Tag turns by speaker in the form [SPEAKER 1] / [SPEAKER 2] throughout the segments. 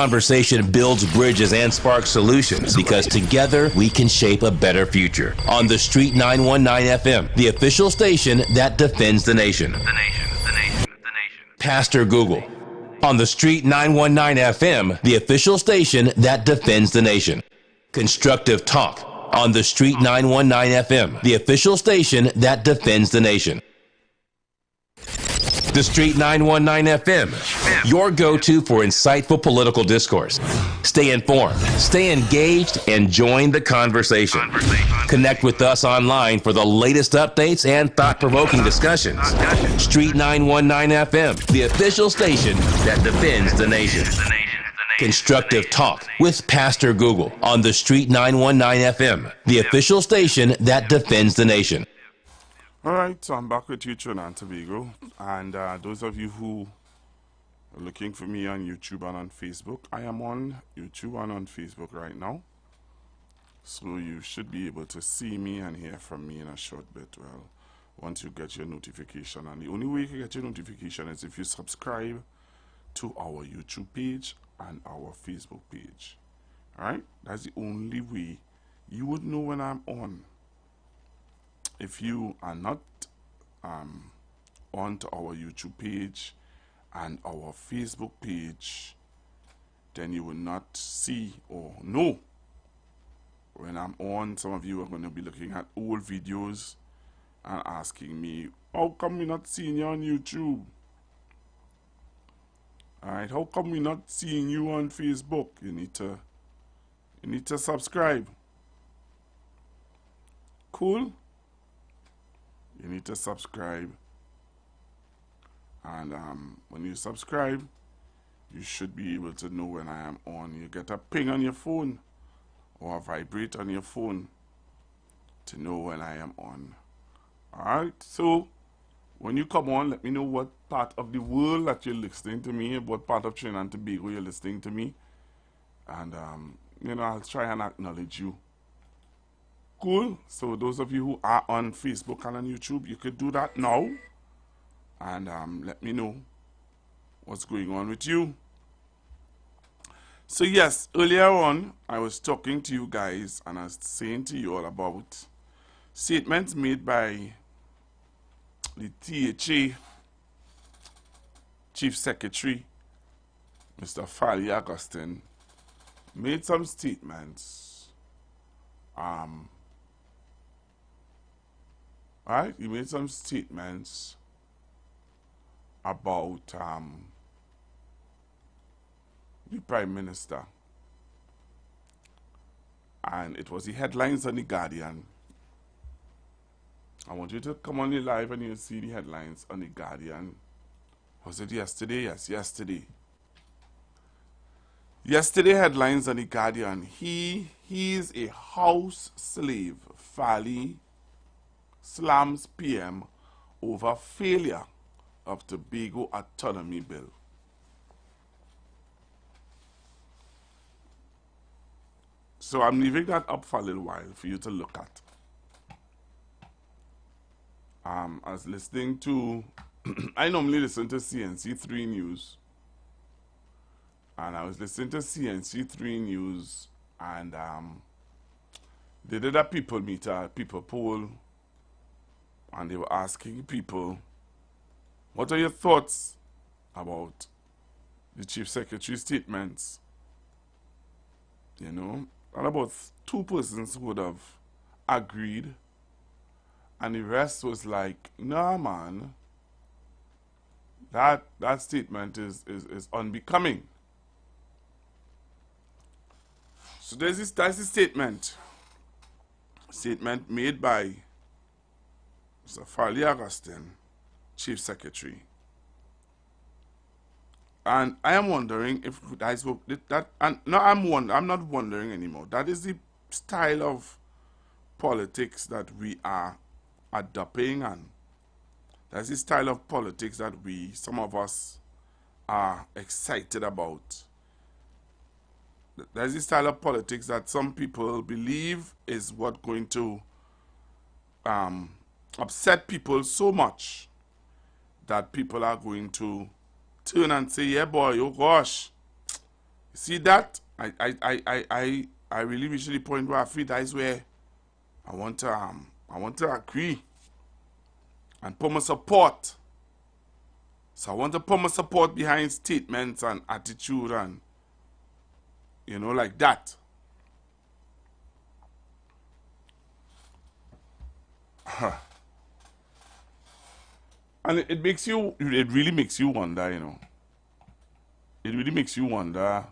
[SPEAKER 1] Conversation builds bridges and sparks solutions because together we can shape a better future. On The Street 919 FM, the official station that defends the nation. Pastor Google. On The Street 919 FM, the official station that defends the nation. Constructive Talk. On The Street 919 FM, the official station that defends the nation. The Street 919 FM, your go-to for insightful political discourse. Stay informed, stay engaged, and join the conversation. Connect with us online for the latest updates and thought-provoking discussions. Street 919 FM, the official station that defends the nation. Constructive Talk with Pastor Google on The Street 919 FM, the official station that defends the nation.
[SPEAKER 2] All right, so I'm back with you, Trinidad and Tobago, and those of you who are looking for me on YouTube and on Facebook, I am on YouTube and on Facebook right now, so you should be able to see me and hear from me in a short bit. Well, once you get your notification, and the only way you can get your notification is if you subscribe to our YouTube page and our Facebook page. All right, that's the only way you would know when I'm on. If you are not on to our YouTube page and our Facebook page, then you will not see or know when I'm on. Some of you are going to be looking at old videos and asking me, how come we're not seeing you on YouTube? Alright, how come we're not seeing you on Facebook? You need to subscribe. Cool? You need to subscribe, and when you subscribe, you should be able to know when I am on. You get a ping on your phone or a vibrate on your phone to know when I am on. Alright, so when you come on, let me know what part of the world that you're listening to me, what part of Trinidad and Tobago you're listening to me, and you know, I'll try and acknowledge you. Cool. So those of you who are on Facebook and on YouTube, you could do that now and let me know what's going on with you. So yes, earlier on I was talking to you guys and I was saying to you all about statements made by the THA Chief Secretary, Mr. Fali Augustine, made some statements. Right? He made some statements about the Prime Minister. And it was the headlines on The Guardian. I want you to come on the live and you'll see the headlines on The Guardian. Was it yesterday? Yes, yesterday. Yesterday headlines on The Guardian. He's a house slave. Fali slams PM over failure of Tobago Autonomy Bill. So I'm leaving that up for a little while for you to look at. I was listening to, I normally listen to CNC3 News. And I was listening to CNC3 News and they did a people meter, people poll. And they were asking people, what are your thoughts about the Chief Secretary's statements? You know, and about 2 persons would have agreed, and the rest was like, nah man, that statement is unbecoming. So that's the statement made by Mr. Fali Augustine, Chief Secretary. And I am wondering if I spoke that, and no, I'm not wondering anymore. That is the style of politics that we are adopting, and that's the style of politics that some of us are excited about. That's the style of politics that some people believe is what going to upset people so much that people are going to turn and say, yeah boy, oh gosh, See that? I really reached the point where I feel that is where I want to agree and put my support. So I want to put my support behind statements and attitude and, you know, like that. And it makes you, it really makes you wonder, you know. It really makes you wonder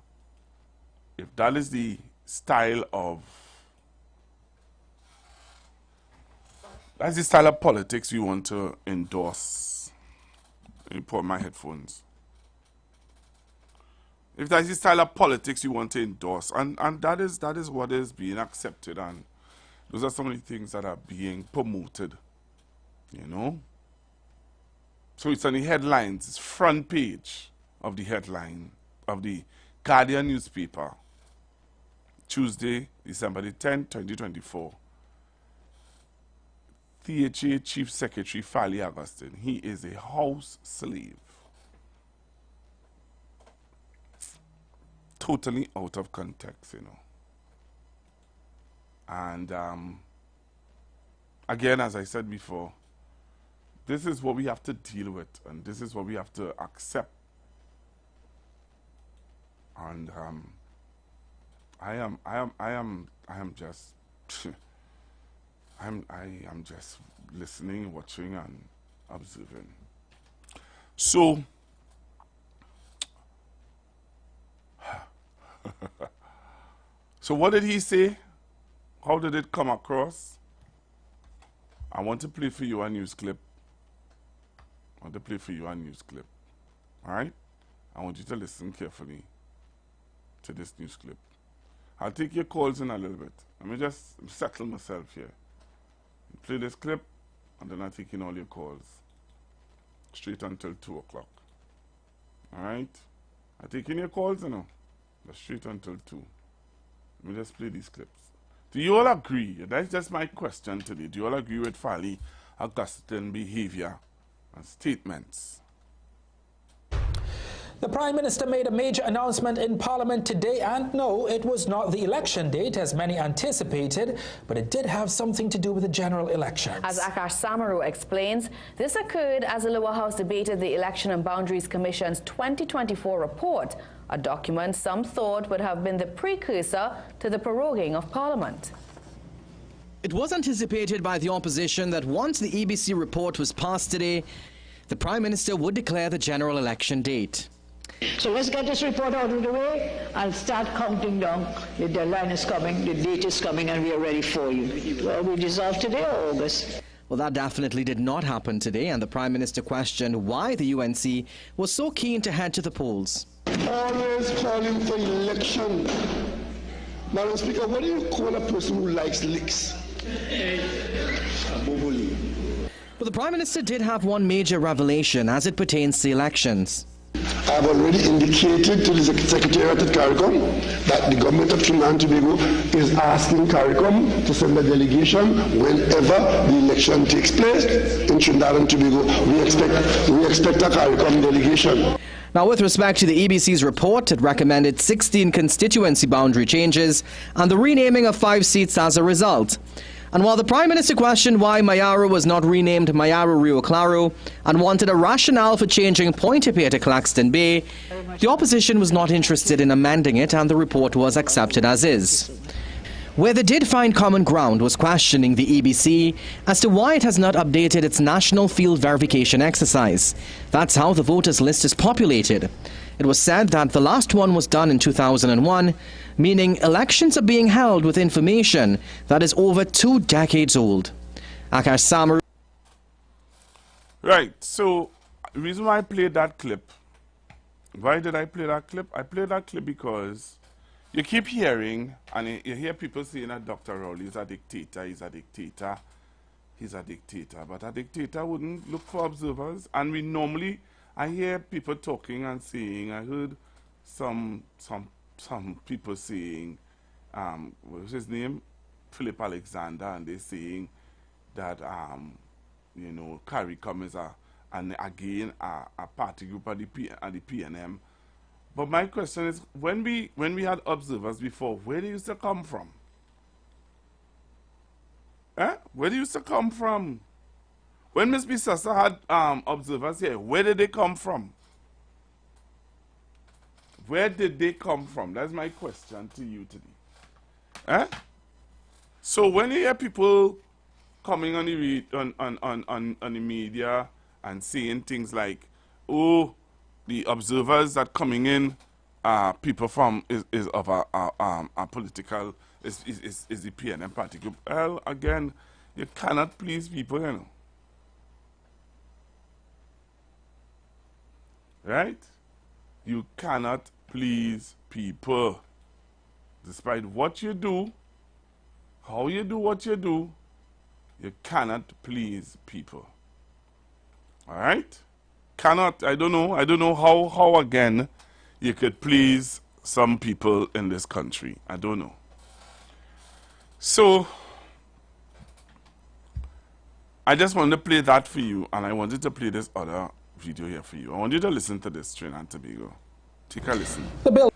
[SPEAKER 2] if that is the style of, that's the style of politics we want to endorse. Let me put on my headphones. If that's the style of politics you want to endorse, and that is what is being accepted, and those are some of the things that are being promoted, you know. So it's on the headlines, it's front page of the headline of the Guardian newspaper, Tuesday, December the 10th, 2024. THA Chief Secretary Fally Augustine, he is a house slave. Totally out of context, you know. And again, as I said before, this is what we have to deal with, and this is what we have to accept. And I am just I am just listening, watching, and observing. So so what did he say? How did it come across? I want to play for you a news clip. All right? I want you to listen carefully to this news clip. I'll take your calls in a little bit. Let me just settle myself here. Play this clip, and then I'll take in all your calls. Straight until 2 o'clock. Alright? I'll take in your calls, you know. But straight until 2. Let me just play these clips. Do you all agree? That's just my question today. Do you all agree with Fally Augustine's behavior and statements?
[SPEAKER 3] The Prime Minister made a major announcement in Parliament today, and no, it was not the election date as many anticipated, but it did have something to do with the general elections.
[SPEAKER 4] As Akash Samaru explains, this occurred as the lower house debated the Election and Boundaries Commission's 2024 report, a document some thought would have been the precursor to the proroguing of Parliament.
[SPEAKER 5] It was anticipated by the opposition that once the EBC report was passed today, the Prime Minister would declare the general election date.
[SPEAKER 6] So let's get this report out of the way and start counting down. The deadline is coming, the date is coming, and we are ready for you. Well, we dissolve today or August?
[SPEAKER 5] Well, that definitely did not happen today, and the Prime Minister questioned why the UNC was so keen to head to the polls.
[SPEAKER 7] Always calling for election. Madam Speaker, what do you call a person who likes licks?
[SPEAKER 5] But the Prime Minister did have one major revelation as it pertains to elections.
[SPEAKER 7] I've already indicated to the Secretariat at CARICOM that the government of Trinidad and Tobago is asking CARICOM to send a delegation whenever the election takes place in Trinidad and Tobago. We expect a CARICOM delegation.
[SPEAKER 5] Now, with respect to the EBC's report, it recommended 16 constituency boundary changes and the renaming of 5 seats as a result. And while the Prime Minister questioned why Mayaro was not renamed Mayaro Rio Claro and wanted a rationale for changing Pointe-a-Pitre to Claxton Bay, the opposition was not interested in amending it, and the report was accepted as is. Where they did find common ground was questioning the EBC as to why it has not updated its national field verification exercise. That's how the voters list is populated. It was said that the last one was done in 2001, meaning elections are being held with information that is over 2 decades old. Akash Samaru.
[SPEAKER 2] Right, so the reason why I played that clip, why did I play that clip? I played that clip because you keep hearing, and you hear people saying that Dr. Rowley is a dictator, he's a dictator, he's a dictator. But a dictator wouldn't look for observers, and we normally, I hear people talking and saying, I heard some people saying, what was his name? Philip Alexander, and they're saying that, you know, CARICOM is a party group at the PNM, But my question is, when we had observers before, where they used to come from? Where they used to come from? When Ms. Bisasa had observers here, where did they come from? Where did they come from? That's my question to you today. So when you hear people coming on the media and saying things like, oh, the observers that coming in people from is of a political is the PNM party group. Well, again, you cannot please people, you know. Right? You cannot please people. Despite what you do, how you do what you do, you cannot please people. All right? Cannot. I don't know how again you could please some people in this country. I don't know. So I just wanted to play that for you, and I wanted to play this other video here for you. I want you to listen to this, Trinidad and Tobago. Take a listen.
[SPEAKER 3] The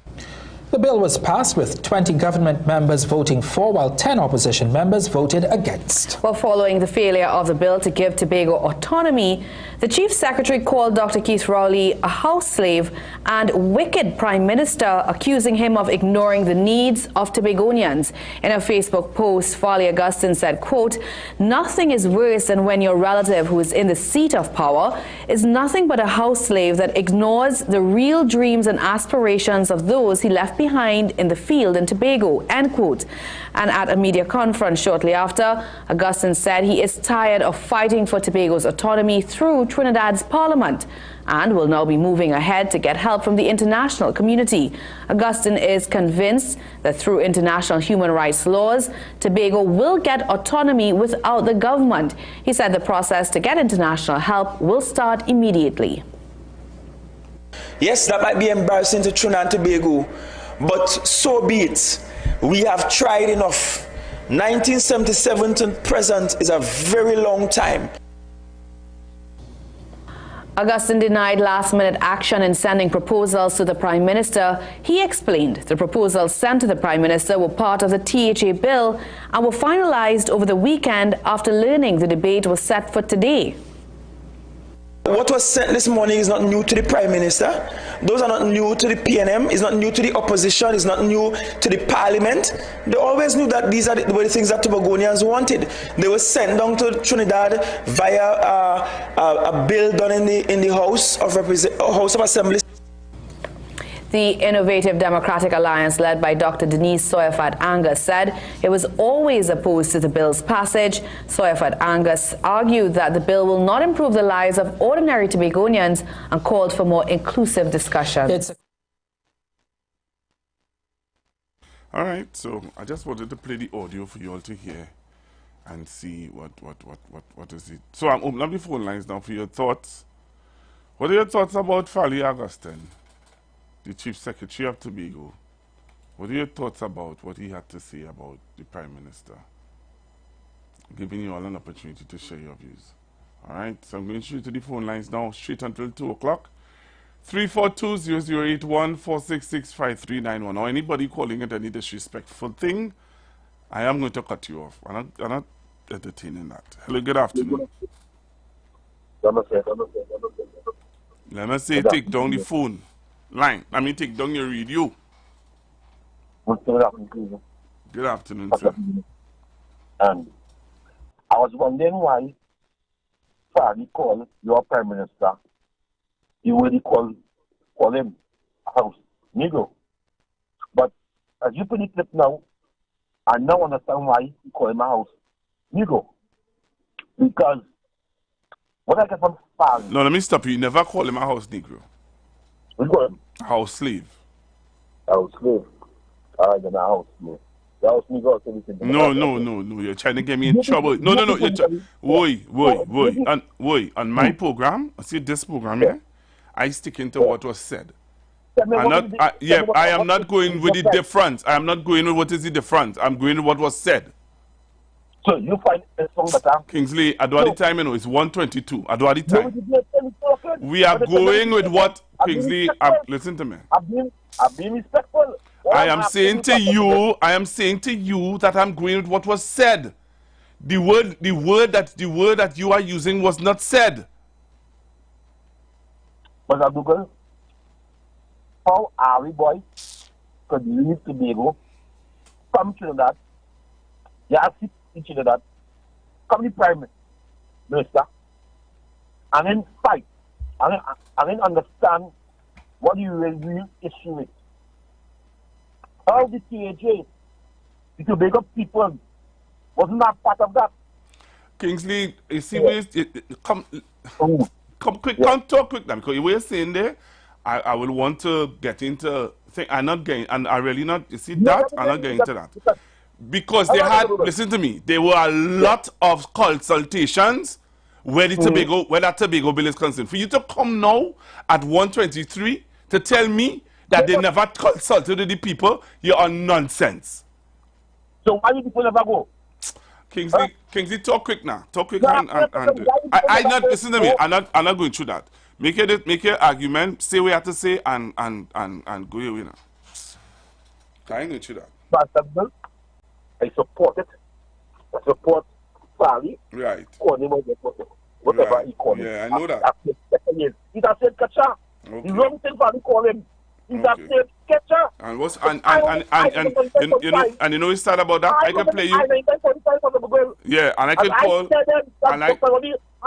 [SPEAKER 3] bill was passed with 20 government members voting for, while 10 opposition members voted against.
[SPEAKER 4] Well, following the failure of the bill to give Tobago autonomy, the Chief Secretary called Dr. Keith Rowley a house slave and wicked Prime Minister, accusing him of ignoring the needs of Tobagonians. In a Facebook post, Farley Augustine said, quote, "Nothing is worse than when your relative who is in the seat of power is nothing but a house slave that ignores the real dreams and aspirations of those he left behind in the field in Tobago," end quote. And at a media conference shortly after, Augustine said he is tired of fighting for Tobago's autonomy through Trinidad's parliament and will now be moving ahead to get help from the international community. Augustine is convinced that through international human rights laws, Tobago will get autonomy without the government. He said the process to get international help will start immediately.
[SPEAKER 8] Yes, that might be embarrassing to Trinidad and Tobago, but so be it. We have tried enough. 1977 to present is a very long time.
[SPEAKER 4] Augustine denied last-minute action in sending proposals to the Prime Minister. He explained the proposals sent to the Prime Minister were part of the THA bill and were finalized over the weekend after learning the debate was set for today.
[SPEAKER 8] What was sent this morning is not new to the Prime Minister. Those are not new to the PNM. It's not new to the opposition. It's not new to the Parliament. They always knew that these were the things that Tobagonians wanted. They were sent down to Trinidad via a bill done in the House of Assembly.
[SPEAKER 4] The Innovative Democratic Alliance, led by Dr. Denise Soyafat-Angus, said it was always opposed to the bill's passage. Soyafat-Angus argued that the bill will not improve the lives of ordinary Tobagonians and called for more inclusive discussion.
[SPEAKER 2] All right, so I just wanted to play the audio for you all to hear and see what is it. So I'm opening up the phone lines now for your thoughts. What are your thoughts about Farley Augustine, the Chief Secretary of Tobago? What are your thoughts about what he had to say about the Prime Minister? Giving you all an opportunity to share your views. All right, so I'm going straight to the phone lines now, straight until 2 o'clock. 342-0081-466-5391. Or anybody calling it any disrespectful thing, I am going to cut you off. I'm not entertaining that. Hello, good afternoon. Let me say, take down the phone line. Let me take down your radio. Good afternoon, sir.
[SPEAKER 9] And I was wondering why Farley called your Prime Minister. You would call him a house Negro. But as you put it now, I now understand why you call him a house Negro. Because what I get from Farley.
[SPEAKER 2] No, let me stop you. You never call him a house Negro.
[SPEAKER 9] What do you call him?
[SPEAKER 2] House slave.
[SPEAKER 9] House slave. Then a house slave. The house Negro.
[SPEAKER 2] No. You're trying to get me in trouble. No. On my program, see this program here, I stick into what was said. I am not going with the difference. I am not going with what is the difference. I'm going with what was said.
[SPEAKER 9] So you find a song that
[SPEAKER 2] Kingsley, I do the time, it's 1:22. I do the time. We are going with what Kingsley, listen to me.
[SPEAKER 9] I've been respectful.
[SPEAKER 2] I am saying to you that I'm agreeing with what was said. The word that you are using was not said.
[SPEAKER 9] But I Google, how are we, boy, could leave Tobago, come to that, each other that, come the Prime Minister, and then fight, and then understand what the real issue is. How the TAJ, the Tobago people, wasn't that part of that?
[SPEAKER 2] Kingsley, you see, come quick,
[SPEAKER 9] Yeah.
[SPEAKER 2] come talk quick now, because you were saying there, I will want to get into thing. I'm not getting, and I really not, you see that, I'm not getting into that. Because they had, listen to me, there were a lot of consultations where the Tobago, where that Tobago bill is concerned. For you to come now at 1:23 to tell me that they never consulted with the people, you are nonsense.
[SPEAKER 9] So why do people never go?
[SPEAKER 2] Kingsley, talk quick now. Talk quick I not listen to me. I'm not going through that. Make your argument, say what you have to say, and go your way now. I ain't going through that.
[SPEAKER 9] I support it. I support Fali.
[SPEAKER 2] Right.
[SPEAKER 9] Whatever
[SPEAKER 2] Right.
[SPEAKER 9] he called him.
[SPEAKER 2] Yeah, I know that.
[SPEAKER 9] He's a said catcher.
[SPEAKER 2] Okay.
[SPEAKER 9] The wrong thing Fali call him. He's a said catcher.
[SPEAKER 2] And what's and you know it's sad about that? I can play you. Yeah, and I can call. And I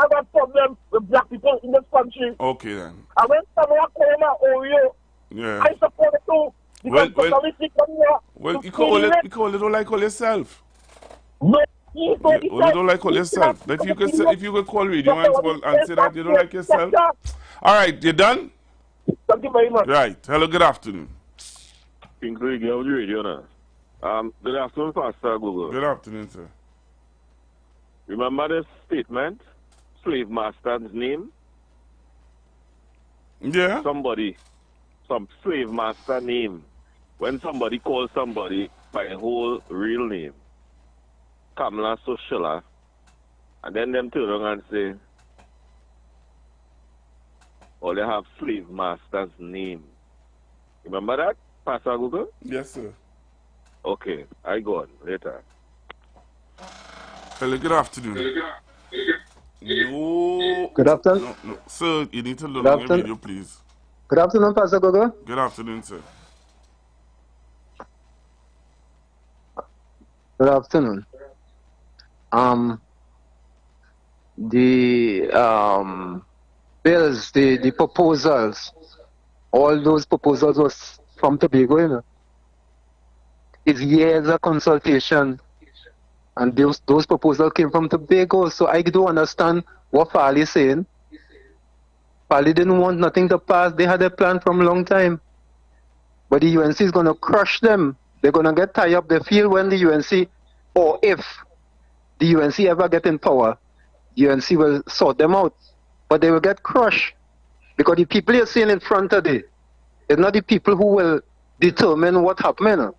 [SPEAKER 9] have a problem with black people in this country.
[SPEAKER 2] Okay then.
[SPEAKER 9] And when someone call him Oreo,
[SPEAKER 2] Yeah.
[SPEAKER 9] I support it too.
[SPEAKER 2] Well, you call it don't like all yourself.
[SPEAKER 9] No,
[SPEAKER 2] You don't like all yourself. If you could call radio and say that you don't like yourself. All right, you done?
[SPEAKER 9] Thank you very much.
[SPEAKER 2] Right. Hello, good afternoon.
[SPEAKER 10] Kingsley, get on the radio now. Good afternoon, Pastor Google.
[SPEAKER 2] Good afternoon, sir.
[SPEAKER 10] Remember this statement? Slave master's name?
[SPEAKER 2] Yeah.
[SPEAKER 10] Some slave master name. When somebody calls somebody by a whole real name, Kamala Soshila, and then them turn around and say, or they have slave master's name. Remember that, Pastor Google?
[SPEAKER 2] Yes, sir.
[SPEAKER 10] Okay, I go on later.
[SPEAKER 2] Hello, good afternoon. No.
[SPEAKER 11] Good afternoon.
[SPEAKER 2] No. Sir, you need to look on your video, please.
[SPEAKER 11] Good afternoon, Pastor Gogo.
[SPEAKER 2] Good afternoon, sir.
[SPEAKER 11] Good afternoon. The bills, the proposals, all those proposals was from Tobago, you know. It's years of consultation, and those proposals came from Tobago, so I don't understand what Fali is saying. Fali didn't want nothing to pass. They had a plan from a long time. But the UNC is going to crush them. They're going to get tied up. They feel when the UNC, or if the UNC ever get in power, the UNC will sort them out. But they will get crushed. Because the people you're seeing in front of them, it's not the people who will determine what happened.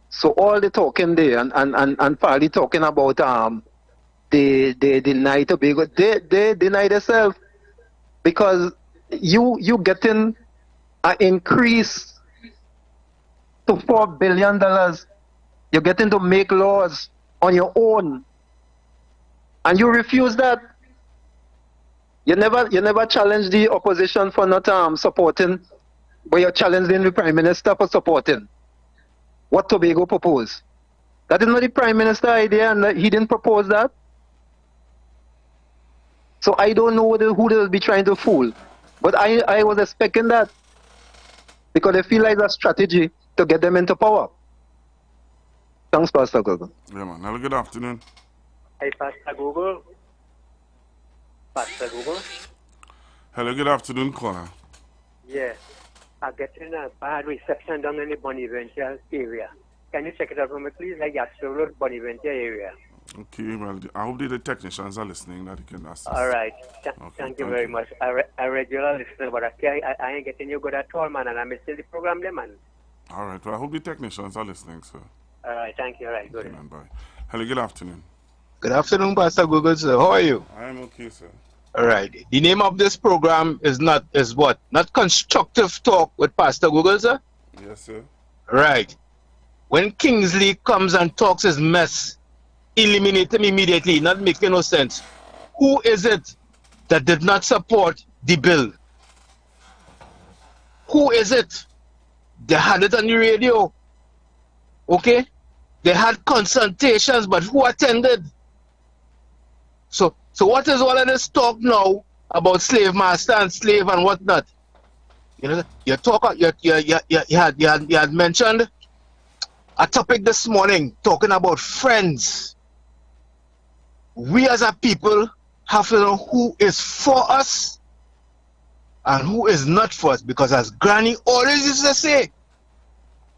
[SPEAKER 11] So all the talking there, and Fali talking about they deny Tobago, they deny themselves. Because you getting an increase to $4 billion. You're getting to make laws on your own. And you refuse that. You never challenge the opposition for not supporting, but you're challenging the Prime Minister for supporting what Tobago proposed. That is not the Prime Minister idea, and he didn't propose that. So I don't know who they'll be trying to fool. But I was expecting that. Because they feel like a strategy to get them into power. Thanks, Pastor Google.
[SPEAKER 2] Yeah, man. Hello, good afternoon.
[SPEAKER 12] Hey, Pastor Google. Pastor Google.
[SPEAKER 2] Hello, good afternoon, caller.
[SPEAKER 12] Yeah. I'm getting a bad reception down in the Bonaventure area. Can you check it out for me, please? Like Yashua Bonaventure area.
[SPEAKER 2] Okay, well, I hope the technicians are listening that you can assist.
[SPEAKER 12] All right.
[SPEAKER 2] Okay,
[SPEAKER 12] thank you very much. I regular listener, but I ain't getting you good at all, man, and I'm missing the program there, man.
[SPEAKER 2] All right, well, I hope the technicians are listening, sir.
[SPEAKER 12] All right, thank you. All right, good.
[SPEAKER 2] Okay, man, bye. Hello, good afternoon.
[SPEAKER 13] Good afternoon, Pastor Google, sir. How are you?
[SPEAKER 2] I am okay, sir.
[SPEAKER 13] All right. The name of this program is what? Not Constructive Talk with Pastor Google, sir?
[SPEAKER 2] Yes, sir.
[SPEAKER 13] Right. When Kingsley comes and talks his mess, eliminate him immediately, not making no sense. Who is it that did not support the bill? Who is it? They had it on the radio. Okay? They had consultations, but who attended? So what is all of this talk now about slave master and slave and whatnot? You know, you had mentioned a topic this morning talking about friends. We as a people have to know who is for us and who is not for us, because as Granny always used to say,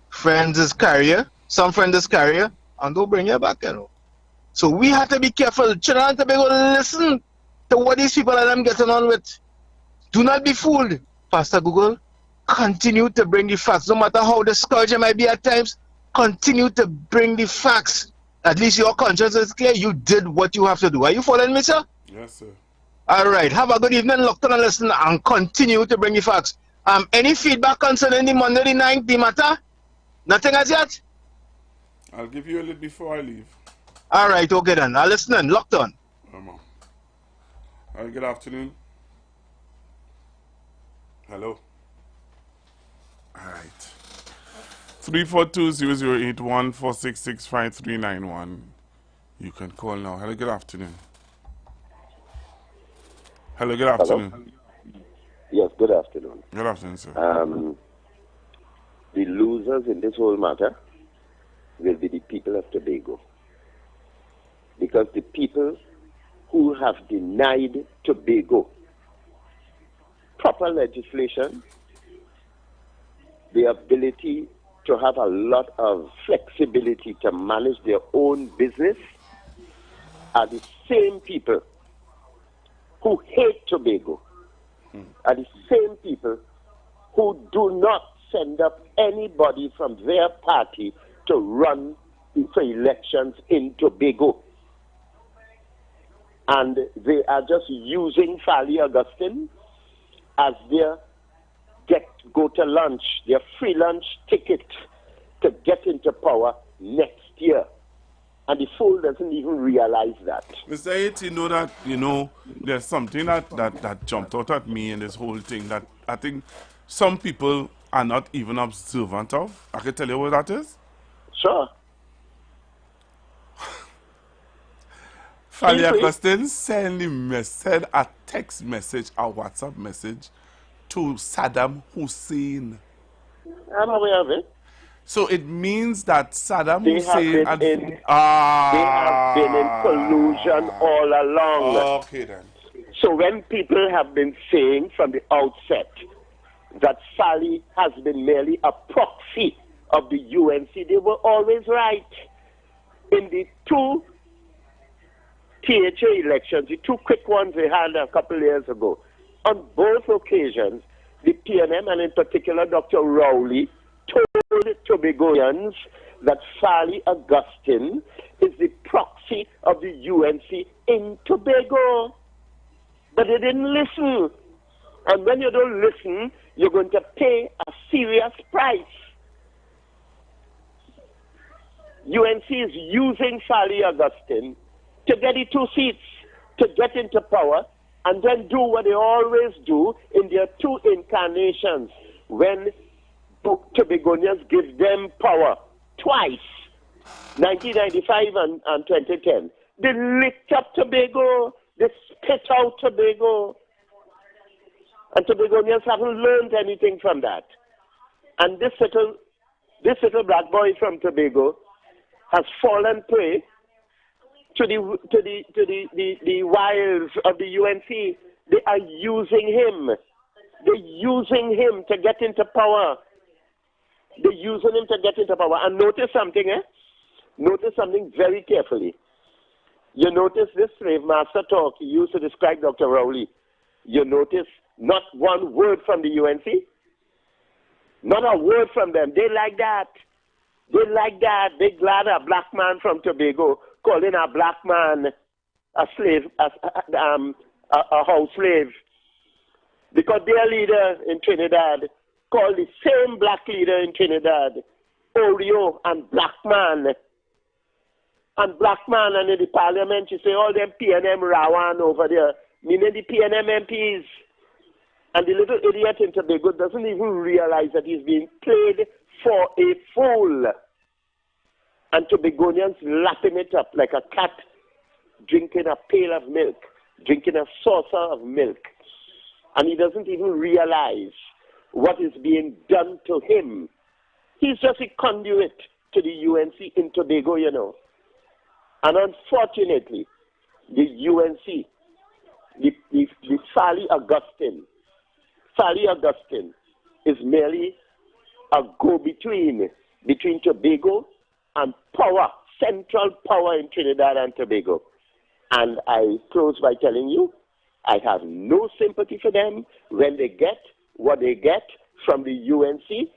[SPEAKER 13] friends is carrier, some friends is carrier, and don't bring you back, you know. So we have to be careful. Trinidad and Tobago, listen to what these people are them getting on with. Do not be fooled. Pastor Google, continue to bring the facts. No matter how discouraged it might be at times, continue to bring the facts. At least your conscience is clear. You did what you have to do. Are you following me, sir?
[SPEAKER 2] Yes, sir.
[SPEAKER 13] All right. Have a good evening. Look on and listen and continue to bring the facts. Any feedback concerning the Monday the 9th, the matter? Nothing as yet?
[SPEAKER 2] I'll give you a little before I leave.
[SPEAKER 13] All right. Okay then. I'll listen and locked on.
[SPEAKER 2] Good afternoon. Hello. All right. 342-0081-466-5391. You can call now. Hello, good afternoon. Hello, good afternoon.
[SPEAKER 14] Hello? Yes, good afternoon.
[SPEAKER 2] Good afternoon, sir.
[SPEAKER 14] The losers in this whole matter will be the people of Tobago. Because the people who have denied Tobago proper legislation, the ability to have a lot of flexibility to manage their own business, are the same people who hate Tobago, are the same people who do not send up anybody from their party to run for elections in Tobago. And they are just using Fally Augustine as their go to lunch, their free lunch ticket to get into power next year. And the fool doesn't even realize that.
[SPEAKER 2] Mr. Yates, there's something that jumped out at me in this whole thing that I think some people are not even observant of. I can tell you what that is?
[SPEAKER 14] Sure.
[SPEAKER 2] Fally Augustine sent a text message, a WhatsApp message to Saddam Hussein.
[SPEAKER 14] I'm aware of it.
[SPEAKER 2] So it means that Saddam Hussein
[SPEAKER 14] they have been in collusion all along.
[SPEAKER 2] Okay then.
[SPEAKER 14] So when people have been saying from the outset that Fally has been merely a proxy of the UNC, they were always right. In the two THA elections, the two quick ones they had a couple years ago, on both occasions, the PNM and in particular Dr. Rowley told Tobagoans that Fally Augustine is the proxy of the UNC in Tobago. But they didn't listen. And when you don't listen, you're going to pay a serious price. UNC is using Fally Augustine to get the 2 seats, to get into power, and then do what they always do in their 2 incarnations when Tobagonians give them power twice, 1995 and 2010. They licked up Tobago, they spit out Tobago, and Tobagonians haven't learned anything from that. And this little black boy from Tobago has fallen prey to the wiles of the UNC. They are using him. They're using him to get into power. They're using him to get into power. And notice something, Notice something very carefully. You notice this slave master talk he used to describe Dr. Rowley. You notice not one word from the UNC. Not a word from them. They like that. They like that. They're glad a black man from Tobago calling a black man a slave, a house slave. Because their leader in Trinidad called the same black leader in Trinidad Oreo and Black Man. And Black Man, and in the parliament, you say all them PNM Rawan over there, meaning the PNM MPs. And the little idiot in Tobago doesn't even realize that he's being played for a fool. And Tobagonians lapping it up like a cat drinking a pail of milk, drinking a saucer of milk. And he doesn't even realize what is being done to him. He's just a conduit to the UNC in Tobago, you know. And unfortunately, the UNC, the Sally Augustine is merely a go-between between Tobago and power, central power in Trinidad and Tobago. And I close by telling you, I have no sympathy for them when they get what they get from the UNC.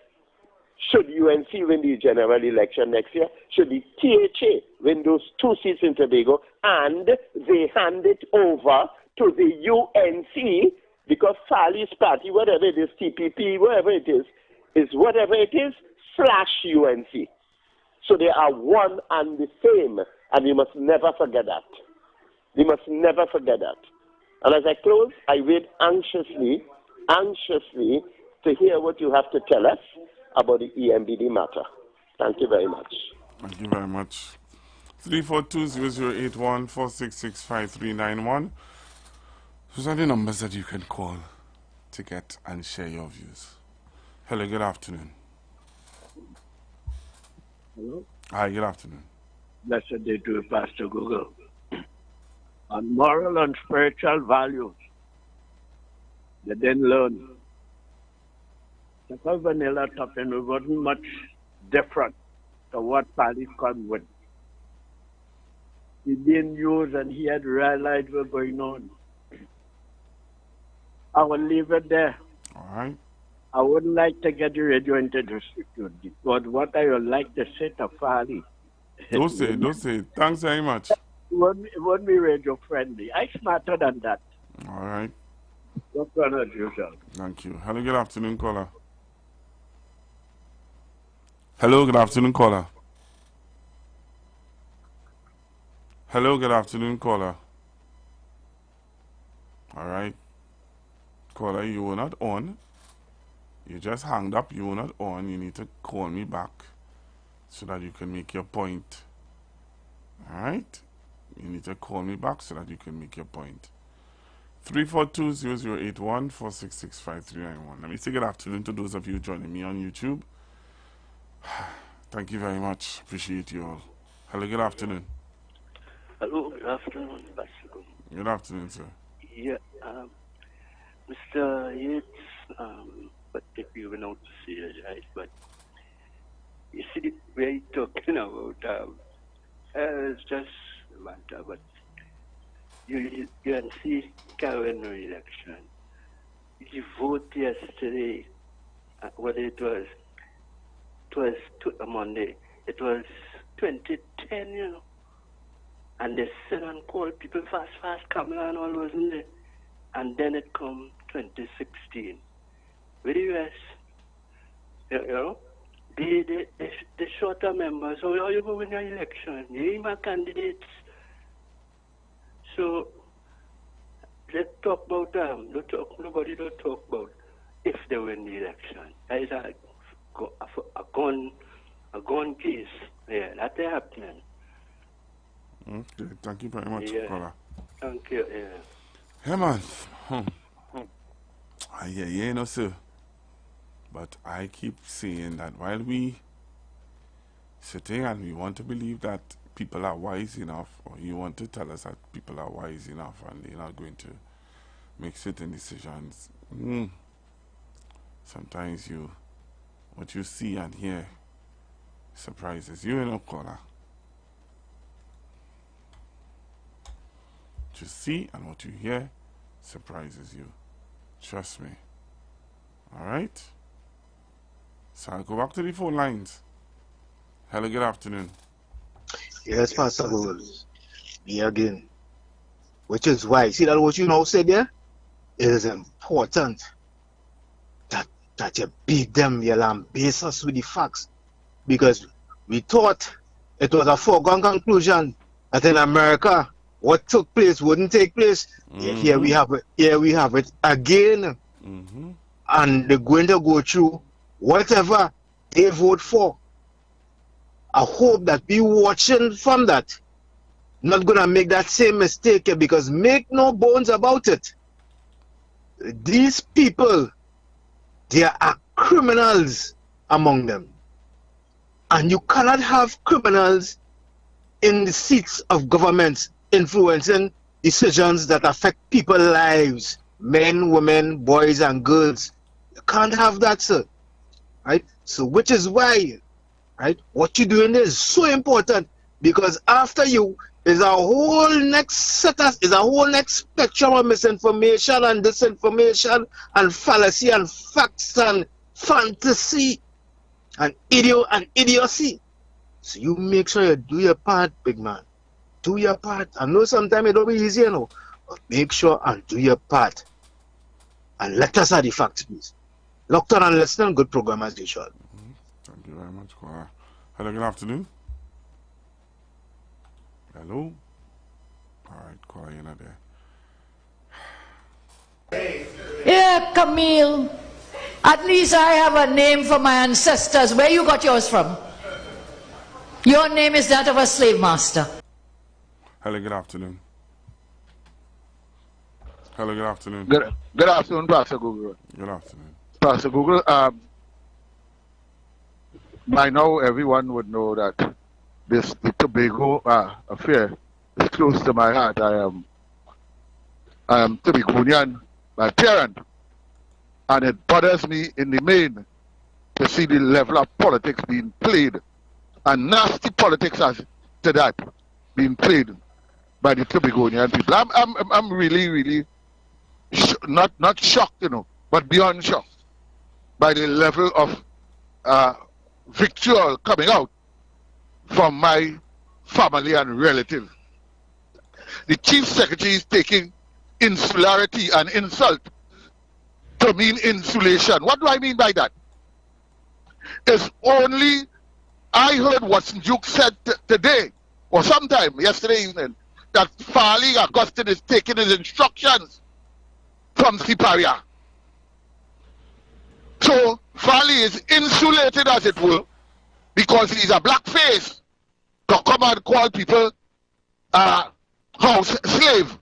[SPEAKER 14] Should UNC win the general election next year, should the THA win those 2 seats in Tobago, and they hand it over to the UNC, because Sally's party, whatever it is, TPP, whatever it is whatever it is, / UNC. So they are one and the same, and we must never forget that. We must never forget that. And as I close, I wait anxiously to hear what you have to tell us about the EMBD matter. Thank you very much.
[SPEAKER 2] Thank you very much. 342-0081-466-5391. Those are the numbers that you can call to get and share your views. Hello, good afternoon.
[SPEAKER 15] Hello.
[SPEAKER 2] Hi, good afternoon.
[SPEAKER 15] Blessed day to you, Pastor Google. On moral and spiritual values, they didn't learn. The vanilla topping wasn't much different to what Paddy come with. He didn't use, and he had realized what's going on. I will leave it there.
[SPEAKER 2] All right.
[SPEAKER 15] I wouldn't like to get the radio into dispute, but what I would like to say to Fali.
[SPEAKER 2] Don't say. Thanks very much.
[SPEAKER 15] It won't be radio friendly. I'm smarter than that.
[SPEAKER 2] All right.
[SPEAKER 15] What kind of yourself?
[SPEAKER 2] Thank you. Hello, good afternoon, caller. Hello, good afternoon, caller. Hello, good afternoon, caller. All right. Caller, you were not on. You just hanged up. You were not on. You need to call me back so that you can make your point. All right? You need to call me back so that you can make your point. 342-0081-466-5391. Let me say good afternoon to those of you joining me on YouTube. Thank you very much. Appreciate you all. Hello, good afternoon.
[SPEAKER 16] Hello, good afternoon, Pastor.
[SPEAKER 2] Good afternoon, sir.
[SPEAKER 16] Yeah, Mr. Yates, but if you were not to see it, right? But you see the way you're talking about, it's just a matter, but you can see Karen election. You vote yesterday, what it was a Monday, it was 2010, you know. And they said and called people fast, Kamala and all, wasn't it? And then it come 2016. With the US, you know, the shorter members, so how you go win your election? You ain't my candidates. So let's talk about nobody don't talk about if they win the election. That is a gun case. Yeah, that's happening.
[SPEAKER 2] Okay, thank you very much,
[SPEAKER 16] yeah.
[SPEAKER 2] caller.
[SPEAKER 16] Thank you, yeah.
[SPEAKER 2] Hey, man. Yeah, you know, sir. But I keep saying that while we sitting and we want to believe that people are wise enough, or you want to tell us that people are wise enough and they're not going to make certain decisions, sometimes what you see and hear surprises you, caller. What you see and what you hear surprises you. Trust me. All right? So I'll go back to the phone lines. Hello, good afternoon.
[SPEAKER 13] Yes, Pastor Gold. Me again. Which is why, see that what you now said there? It is important that you beat them, you lambaste us with the facts. Because we thought it was a foregone conclusion that in America, what took place wouldn't take place. Here we have it again. And they're going to go through whatever they vote for. I hope that we watching from that. Not gonna make that same mistake, because make no bones about it. These people, there are criminals among them. And you cannot have criminals in the seats of governments influencing decisions that affect people's lives, men, women, boys, and girls. You can't have that, sir. Right? So, which is why, right, what you're doing is so important, because after you is a whole next spectrum of misinformation and disinformation and fallacy and facts and fantasy and idiocy. So you make sure you do your part, big man. Do your part. I know sometimes it don't be easy, you know, but make sure and do your part. And let us have the facts, please. Locked on and listening, good program as usual.
[SPEAKER 2] Thank you very much, Kola. Hello, good afternoon. Hello? Alright, Kola, you're not there.
[SPEAKER 6] Yeah, Camille. At least I have a name for my ancestors. Where you got yours from? Your name is that of a slave master.
[SPEAKER 2] Hello, good afternoon. Hello, good afternoon.
[SPEAKER 17] Good afternoon, Pastor Google.
[SPEAKER 2] Good afternoon.
[SPEAKER 17] Pastor Google, by now everyone would know that the Tobago affair is close to my heart. I am Tobagonian by parent, and it bothers me in the main to see the level of politics being played, and nasty politics as to that being played by the Tobagonian people. I'm really not shocked, you know, but beyond shocked by the level of vitriol coming out from my family and relatives. The Chief Secretary is taking insularity and insult to mean insulation. What do I mean by that? It's only, I heard what Duke said today, or sometime yesterday evening, that Farley Augustine is taking his instructions from Siparia. So Farley is insulated, as it were, because he's a blackface to come and call people house slave.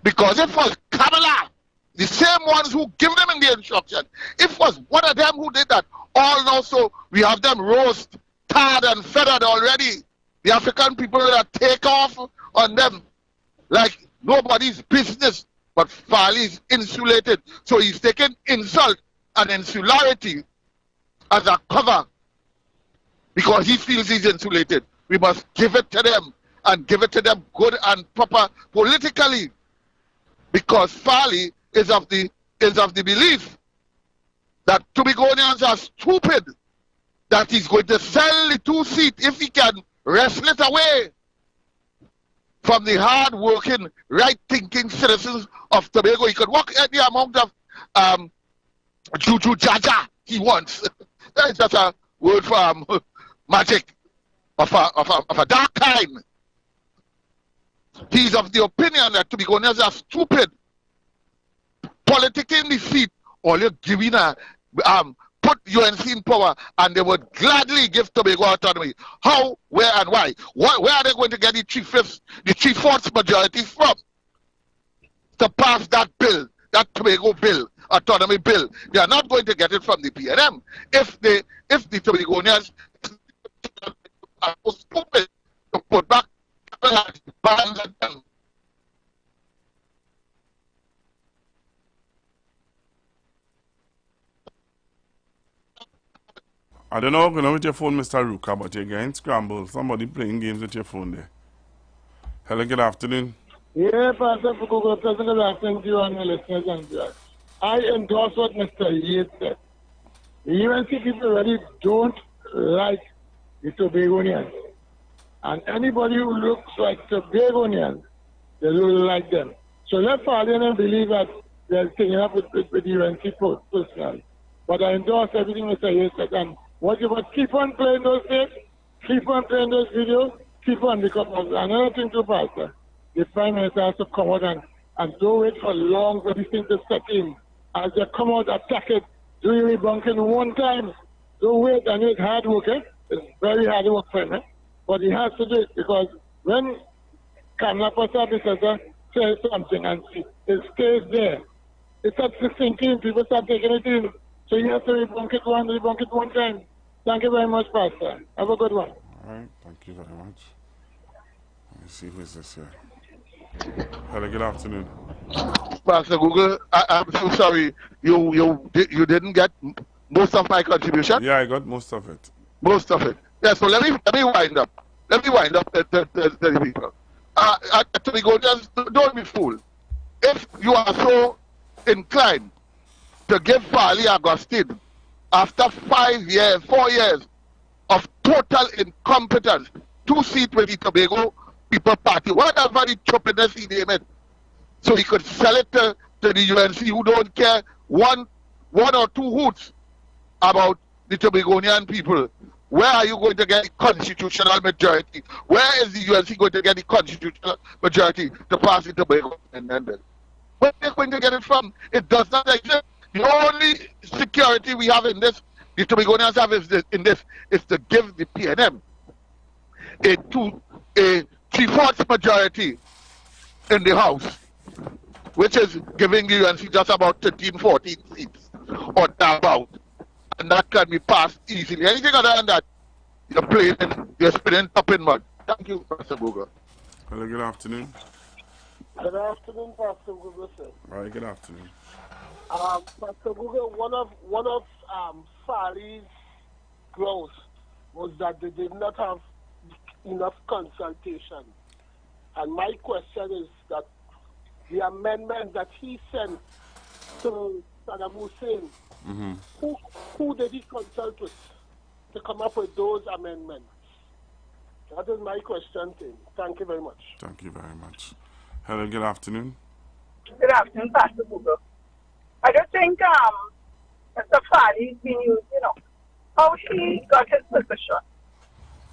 [SPEAKER 17] Because if it was Kamala, the same ones who give them in the instruction, if it was one of them who did that, all now so we have them roast, tarred and feathered already. The African people that take off on them like nobody's business. But Farley is insulated. So he's taking insult and insularity as a cover because he feels he's insulated. We must give it to them and give it to them good and proper politically, because Farley is of the belief that Tobagonians are stupid, that he's going to sell the 2-seat if he can wrestle it away from the hard-working, right-thinking citizens of Tobago. He could walk any amount of juju jaja he wants. That's just a word for magic of a dark kind. He's of the opinion that Tobagonians are stupid. Politicking the seat, all you're giving put UNC in power, and they would gladly give Tobago autonomy. How, where, and why? Where are they going to get the 3/4 majority from to pass that bill, that Tobago bill, autonomy bill? They are not going to get it from the PNM. If the Tobagonians are so stupid to put back bans on them.
[SPEAKER 2] I don't know what's going on with your phone, Mr. Ruka, but you're getting scrambled. Somebody playing games with your phone there. Hello, good afternoon.
[SPEAKER 18] Yeah, Pastor Fukugo, President, good afternoon to you and your listeners and viewers. I endorse what Mr. Yates said. The UNC people really don't like the Tobagonians. And anybody who looks like Tobagonians They don't like them. So let Farley and believe that they're taking up with the UNC personnel. But I endorse everything Mr. Hayes said. And what you must keep on playing those tapes, keep on playing those videos, keep on, because another thing too, Pastor, the Prime Minister has to come out and don't wait for long for this thing to set in. As they come out, attack it, do your debunking one time. Don't wait, and it's hard work, eh? It's very hard work for him, eh? But he has to do it, because when Kamala says something and it stays there, it starts to sink in, people start taking it in. So you have to debunk it one time. Thank you very much, Pastor. Have a good one.
[SPEAKER 2] All right, thank you very much. Let me see who is this here. Hello, good afternoon.
[SPEAKER 17] Pastor Google, I'm so sorry. You didn't get most of my contribution?
[SPEAKER 2] Yeah, I got most of it.
[SPEAKER 17] Most of it. Yeah, so let me wind up. Let me wind up the people. To go, just don't be fooled. If you are so inclined to give Farley Augustine, after 4 years of total incompetence, 2 seats with the Tobago People Party, whatever the stupidness he named it, so he could sell it to the UNC who don't care one or two hoots about the Tobagonian people. Where are you going to get the constitutional majority? Where is the UNC going to get the constitutional majority to pass the Tobago Amendment? Where are they going to get it from? It does not exist. The only security we have in this, the Tobagonians have is to give the PNM a 3/4 majority in the House, which is giving the UNC just about 13, 14 seats or about. And that can be passed easily. Anything other than that, you're spinning up in mud. Thank you, Pastor Google.
[SPEAKER 2] Hello, good afternoon.
[SPEAKER 19] Good afternoon, Pastor Google, sir.
[SPEAKER 2] All right, good afternoon.
[SPEAKER 19] Pastor Google, one of Farley's grounds was that they did not have enough consultation. And my question is that the amendment that he sent to Saddam Hussein, who did he consult with to come up with those amendments? That is my question to him. Thank you very much.
[SPEAKER 2] Thank you very much. Hello, good afternoon.
[SPEAKER 20] Good afternoon, Pastor Google. I don't think Mr. Farley has been used, how he got his position.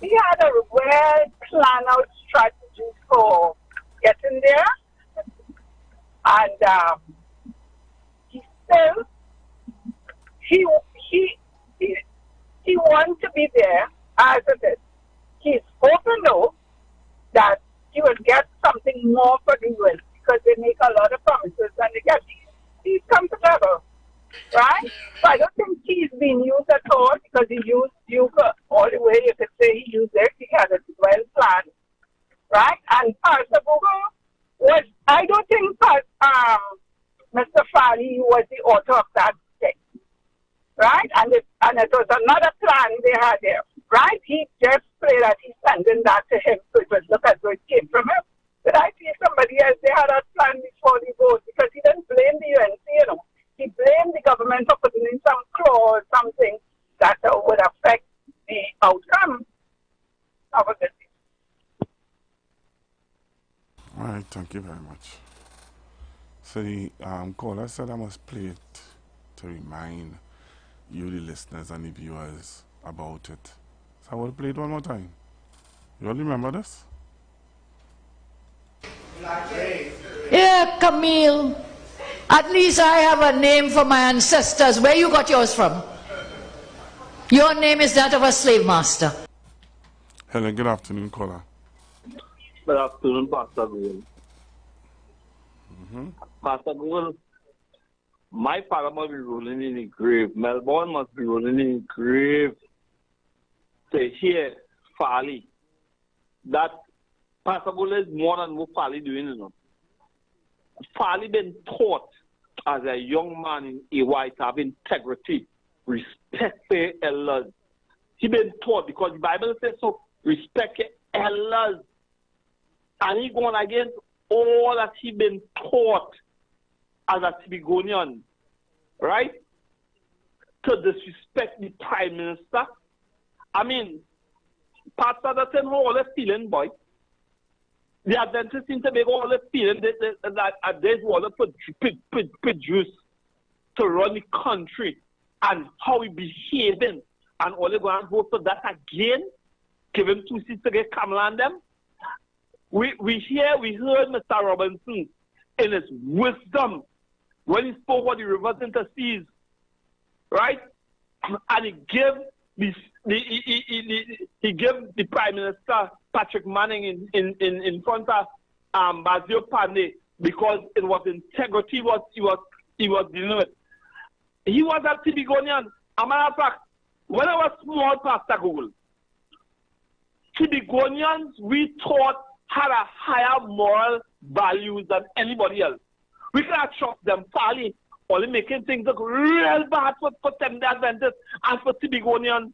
[SPEAKER 20] He had a well planned out strategy for getting there, and he still he wants to be there as it is. He's hoping though that he will get something more for the US, because they make a lot of promises and they get these come together, right? So I don't think he's been used at all, because he used Duke all the way. You could say he used it. He had it well planned, right? And Pastor Google I don't think Mr. Farley was the author of that thing, right? And it was another plan they had there, right? He just played that he's sending that to him, so it would look as though it came from him. But I see somebody else, they had a plan before the vote, because he didn't blame the UNC, He blamed the government for putting in some clause, something that would affect the outcome of a good thing.
[SPEAKER 2] All right, thank you very much. So the caller said I must play it to remind you, the listeners and the viewers, about it. So I will play it one more time. You all remember this?
[SPEAKER 6] Yeah, Camille. At least I have a name for my ancestors. Where you got yours from? Your name is that of a slave master.
[SPEAKER 2] Hello, good afternoon, caller.
[SPEAKER 15] Good afternoon, Pastor Google. Pastor Google, my father must be rolling in the grave. Melbourne must be rolling in the grave to hear Farley. That Pastor Google is more than what Farley doing, Farley been taught as a young man in AY to have integrity, respect for elders. He been taught, because the Bible says so, respect elders. And he going against all that he been taught as a Tibigonian, right? To disrespect the Prime Minister. I mean, Pastor doesn't hold a feeling, boy. the Adventists seem to make all the feeling that they want to produce to run the country and how we behaving, and all they go and vote for that again, give him 2 seats to get Kamala and them. We heard Mr. Robinson in his wisdom when he spoke about the rivers into seas, right? And he gave the Prime Minister Patrick Manning in front of Basil Pandey because it was integrity what he was dealing with. He was a Tibigonian. As a matter of fact, when I was small, Pastor Google, Tibigonians we thought had a higher moral values than anybody else. We cannot trust them fairly, only making things look real bad for Seventh-day Adventists and for Tibigonians.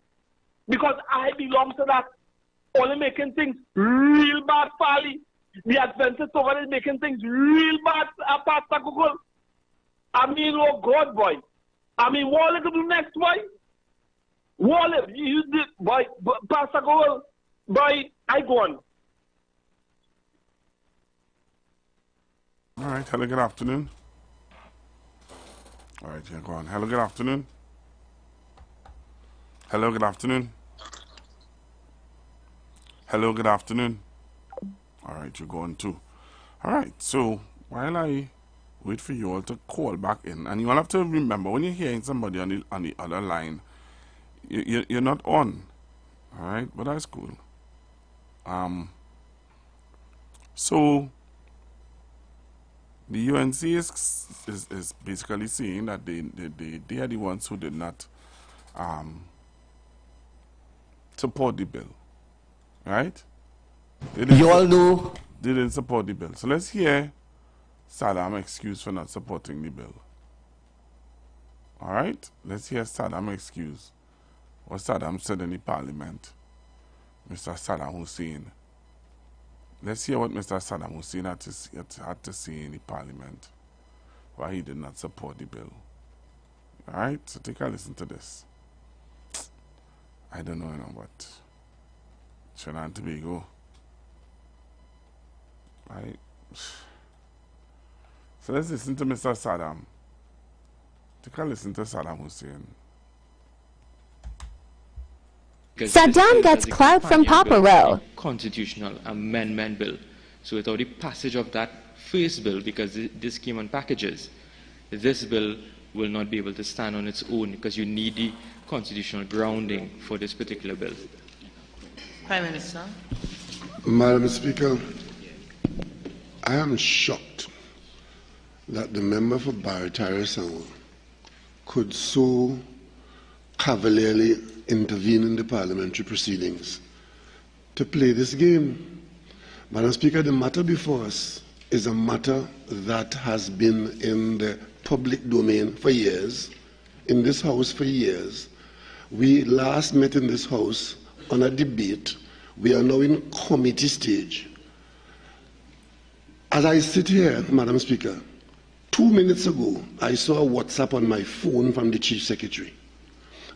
[SPEAKER 15] Because I belong to that, only making things real bad fairly. The Adventists over there making things real bad, Pastor Google. I mean, oh God, boy. I mean, what are they going to do next, boy? What you did, boy, Pastor Google, boy, I go on.
[SPEAKER 2] All right, hello, good afternoon. All right, yeah, go on. Hello, good afternoon. Hello, good afternoon. Hello, good afternoon. All right, you're going too. All right, so while I wait for you all to call back in, and you all have to remember when you're hearing somebody on the other line, you're not on. All right, but that's cool. So the UNC is basically saying that they are the ones who did not support the bill, right? You all know they didn't support the bill. So let's hear Saddam's excuse for not supporting the bill. All right, let's hear Saddam's excuse. What Saddam said in the parliament, Mr. Saddam Hussein. Let's hear what Mr. Saddam Hussein had to say in the parliament, why he did not support the bill. All right, so take a listen to this. I don't know, but Trinidad and Tobago, right? So let's listen to Mr. Saddam. Take a listen to Saddam Hussein.
[SPEAKER 21] Saddam gets clout from Papa Row.
[SPEAKER 22] Constitutional amendment bill. So without the passage of that first bill, because this came on packages, this bill will not be able to stand on its own because you need the constitutional grounding for this particular bill.
[SPEAKER 23] Prime Minister.
[SPEAKER 7] Madam Speaker, I am shocked that the member for Barataria could so cavalierly intervene in the parliamentary proceedings to play this game. Madam Speaker, the matter before us is a matter that has been in the public domain for years, in this House for years. We last met in this House on a debate. We are now in committee stage. As I sit here, Madam Speaker, 2 minutes ago, I saw a WhatsApp on my phone from the Chief Secretary.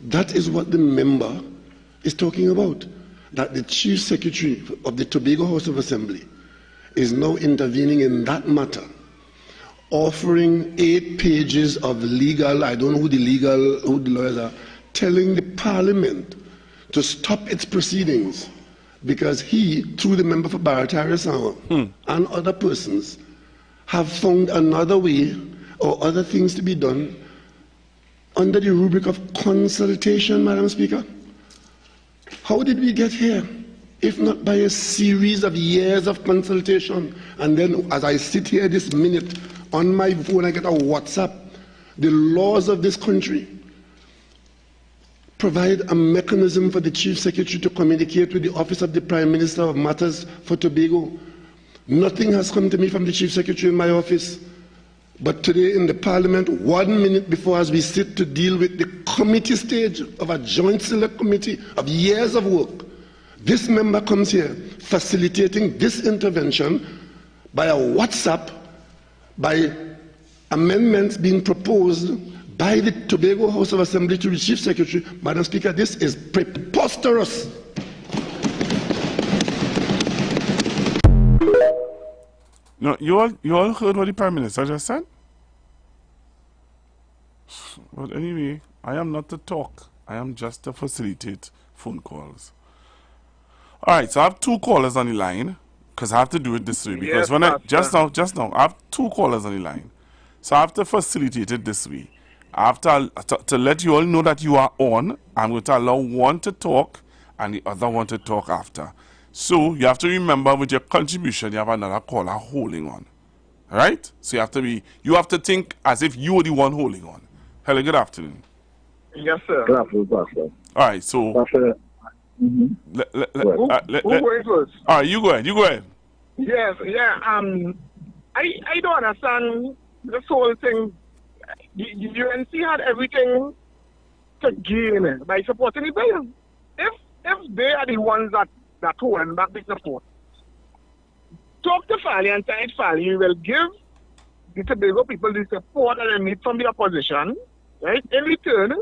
[SPEAKER 7] That is what the member is talking about, that the Chief Secretary of the Tobago House of Assembly is now intervening in that matter, offering 8 pages of legal, I don't know who the lawyers are, telling the Parliament to stop its proceedings because he, through the member for Barataria and other persons, have found another way or other things to be done under the rubric of consultation, Madam Speaker. How did we get here, if not by a series of years of consultation? And then as I sit here this minute, on my phone I get a WhatsApp. The laws of this country provide a mechanism for the Chief Secretary to communicate with the Office of the Prime Minister of Matters for Tobago. Nothing has come to me from the Chief Secretary in my office. But today in the Parliament, 1 minute before as we sit to deal with the committee stage of a joint select committee of years of work, this member comes here facilitating this intervention by a WhatsApp, by amendments being proposed by the Tobago House of Assembly to the Chief Secretary. Madam Speaker, this is preposterous.
[SPEAKER 2] No, you all heard what the Prime Minister just said? But anyway, I am not to talk. I am just to facilitate phone calls. Alright, so I have 2 callers on the line. Because I have to do it this way. Because
[SPEAKER 1] Yes,
[SPEAKER 2] when I
[SPEAKER 1] Pastor.
[SPEAKER 2] just now, I have 2 callers on the line. So I have to facilitate it this way. I have to let you all know that you are on. I'm going to allow one to talk and the other one to talk after. So you have to remember with your contribution, you have another caller holding on. Alright? So you have to think as if you were the one holding on. Hello, good afternoon.
[SPEAKER 1] Yes, sir.
[SPEAKER 3] Good afternoon, Pastor.
[SPEAKER 2] Alright, so
[SPEAKER 3] Pastor,
[SPEAKER 1] Who going first?
[SPEAKER 2] Alright, you go ahead.
[SPEAKER 1] Yes, yeah. I don't understand this whole thing. The UNC had everything to gain by supporting the bill. If they are the ones that hold back the support, talk to Fally and tell Fally you will give the Tobago people the support that they need from the opposition, right? In return,